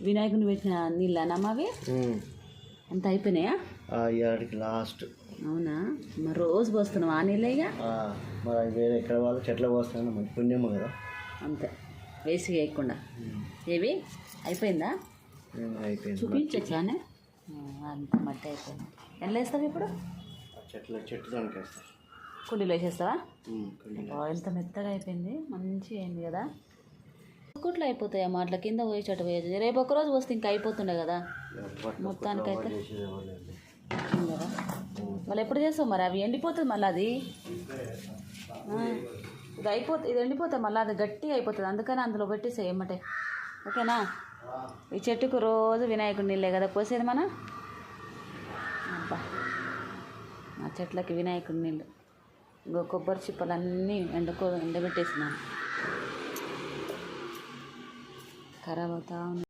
వినాయకుని పెట్టిన నీళ్ళనా అవి అంత అయిపోయినాయా? ఇవాడికి లాస్ట్. అవునా? మరి రోజు పోస్తున్నావు ఆ నీళ్ళే? ఇక మరి వేరే ఎక్కడ వాళ్ళు చెట్లు పోస్తాను, మంచి పుణ్యము కదా. అంతే, వేసి వేయకుండా. ఏవి అయిపోయిందా? అయిపోయింది. చూపించచ్చానే అంత మట్టి అయిపోయింది. ఎలా వేస్తావు ఇప్పుడు? చెట్టు దానికి వేస్తా. కుండీలో వేసేస్తావా? ఎంత మెత్తగా అయిపోయింది, మంచిగా అయింది కదా. ఒక్కట్లో అయిపోతాయమ్మా, అట్లా కింద పోయేటట్టు పోయేది. రేపు ఒక్కరోజు పోస్తే ఇంకా అయిపోతుండే కదా మొత్తానికైతే కదా. మళ్ళీ ఎప్పుడు చేస్తావు మరి? అవి ఎండిపోతుంది మళ్ళీ, అది ఇది అయిపోతుంది, ఇది ఎండిపోతుంది మళ్ళీ, అది గట్టిగా అయిపోతుంది. అందుకని అందులో పెట్టేసే ఏమంటే, ఓకేనా? ఈ చెట్టుకు రోజు వినాయకుడి నీళ్ళే కదా పోసేది మన. అబ్బా, ఆ చెట్లకి వినాయకుడి నీళ్ళు. ఇంకో కొబ్బరి చిప్పలన్నీ ఎండబెట్టేసినాను, ఖరాబ్ అవుతా ఉన్నాయి.